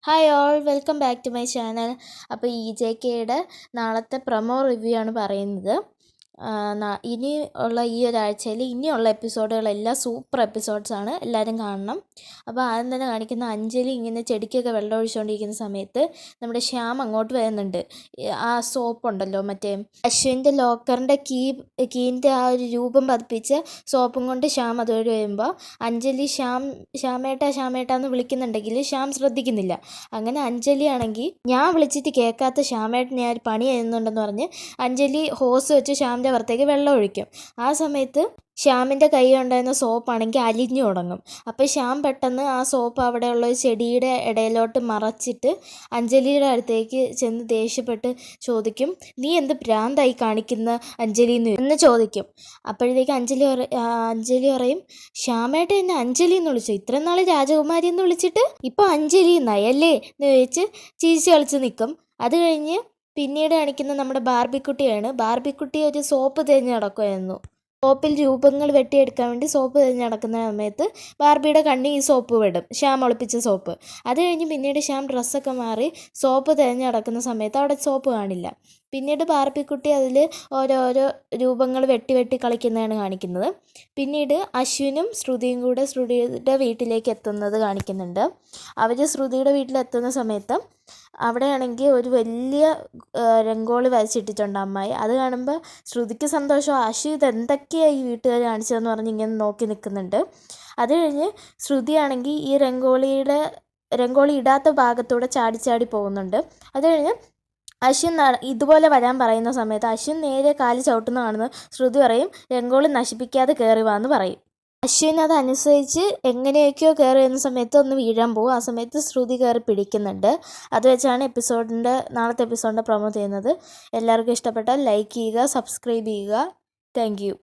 Hi all, welcome back to my channel. അപ്പോൾ EJKയുടെ നാളത്തെ പ്രൊമോ റിവ്യൂ ആണ് പറയുന്നത്. ഇനി ഉള്ള ഈ ഒരാഴ്ചയിൽ ഇനിയുള്ള എപ്പിസോഡുകളെല്ലാം സൂപ്പർ എപ്പിസോഡ്സാണ്, എല്ലാവരും കാണണം. അപ്പോൾ ആദ്യം തന്നെ കാണിക്കുന്ന അഞ്ജലി ഇങ്ങനെ ചെടിക്കൊക്കെ വെള്ളം ഒഴിച്ചുകൊണ്ടിരിക്കുന്ന സമയത്ത് നമ്മുടെ ശ്യാം അങ്ങോട്ട് വരുന്നുണ്ട്. ആ സോപ്പ് ഉണ്ടല്ലോ, മറ്റേ അശ്വിൻ്റെ ലോക്കറിൻ്റെ കീൻ്റെ ആ ഒരു രൂപം പതിപ്പിച്ച് സോപ്പും കൊണ്ട് ശ്യാം അതുവഴി വരുമ്പോൾ അഞ്ജലി ശ്യാമേട്ടാന്ന് വിളിക്കുന്നുണ്ടെങ്കിൽ ശ്യാം ശ്രദ്ധിക്കുന്നില്ല. അങ്ങനെ അഞ്ജലി ആണെങ്കിൽ ഞാൻ വിളിച്ചിട്ട് കേൾക്കാത്ത ശ്യാമേട്ടൻ ഞാൻ ഒരു പണി ചെയ്യുന്നുണ്ടെന്ന് പറഞ്ഞ് അഞ്ജലി ഹോസ് വെച്ച് ശ്യാമിൻ്റെ പുറത്തേക്ക് വെള്ളം ഒഴിക്കും. ആ സമയത്ത് ശ്യാമിൻ്റെ കയ്യിലുണ്ടായിരുന്ന സോപ്പാണെങ്കിൽ അലിഞ്ഞു തുടങ്ങും. അപ്പോൾ ശ്യാം പെട്ടെന്ന് ആ സോപ്പ് അവിടെയുള്ള ഒരു ചെടിയുടെ ഇടയിലോട്ട് മറച്ചിട്ട് അഞ്ജലിയുടെ അടുത്തേക്ക് ചെന്ന് ദേഷ്യപ്പെട്ട് ചോദിക്കും, നീ എന്ത് ഭ്രാന്തായി കാണിക്കുന്ന അഞ്ജലി എന്ന് ചോദിക്കും. അപ്പോഴത്തേക്ക് അഞ്ജലി പറയും, ശ്യാമേട്ട എന്നെ അഞ്ജലി എന്ന് വിളിച്ചു, ഇത്രയും നാൾ രാജകുമാരി എന്ന് വിളിച്ചിട്ട് ഇപ്പോൾ അഞ്ജലി എന്നായല്ലേ എന്ന് ചോദിച്ച് ചിരിച്ച് കളിച്ച് നിൽക്കും. അത് കഴിഞ്ഞ് പിന്നീട് കാണിക്കുന്ന നമ്മുടെ ബാർബിക്കുട്ടിയാണ്. ബാർബിക്കുട്ടി ഒരു സോപ്പ് തിരഞ്ഞ് നടക്കുമായിരുന്നു. സോപ്പിൽ രൂപങ്ങൾ വെട്ടിയെടുക്കാൻ വേണ്ടി സോപ്പ് തിരഞ്ഞ് നടക്കുന്ന സമയത്ത് ബാർബിയുടെ കണ്ണിൽ ഈ സോപ്പ് വിടും, ശ്യാം ഒളിപ്പിച്ച സോപ്പ്. അത് കഴിഞ്ഞ് പിന്നീട് ശ്യാം ഡ്രസ്സൊക്കെ മാറി സോപ്പ് തിരഞ്ഞ് നടക്കുന്ന സമയത്ത് അവിടെ സോപ്പ് കാണില്ല. പിന്നീട് ബാർബിക്കുട്ടി അതിൽ ഓരോരോ രൂപങ്ങൾ വെട്ടി കളിക്കുന്നതാണ് കാണിക്കുന്നത്. പിന്നീട് അശ്വിനും ശ്രുതിയും കൂടെ ശ്രുതിയുടെ വീട്ടിലേക്ക് എത്തുന്നത് കാണിക്കുന്നുണ്ട്. അവർ ശ്രുതിയുടെ വീട്ടിലെത്തുന്ന സമയത്ത് അവിടെയാണെങ്കിൽ ഒരു വലിയ രംഗോളി വരച്ചിട്ടിട്ടുണ്ട് അമ്മായി. അത് കാണുമ്പോൾ ശ്രുതിക്ക് സന്തോഷം, അശ്വി ഇതെന്തൊക്കെയാണ് ഈ വീട്ടുകാർ കാണിച്ചതെന്ന് പറഞ്ഞ് ഇങ്ങനെ നോക്കി നിൽക്കുന്നുണ്ട്. അത് കഴിഞ്ഞ് ശ്രുതിയാണെങ്കിൽ ഈ രംഗോളി ഇടാത്ത ഭാഗത്തൂടെ ചാടി പോകുന്നുണ്ട്. അത് കഴിഞ്ഞ് അശ്വിൻ ഇതുപോലെ വരാൻ പറയുന്ന സമയത്ത് അശ്വിൻ നേരെ കാല് ചവിട്ടുന്ന കാണുന്നു. ശ്രുതി പറയും, രംഗോളി നശിപ്പിക്കാതെ കയറി വാന്ന് പറയും. അശ്വിൻ അതനുസരിച്ച് എങ്ങനെയൊക്കെയോ കയറി വരുന്ന സമയത്ത് ഒന്ന് വീഴാൻ പോകും. ആ സമയത്ത് ശ്രുതി കയറി പിടിക്കുന്നുണ്ട്. അത് വെച്ചാണ് നാളത്തെ എപ്പിസോഡിൻ്റെ പ്രൊമോ ചെയ്യുന്നത്. എല്ലാവർക്കും ഇഷ്ടപ്പെട്ടാൽ ലൈക്ക് ചെയ്യുക, സബ്സ്ക്രൈബ് ചെയ്യുക. Thank you.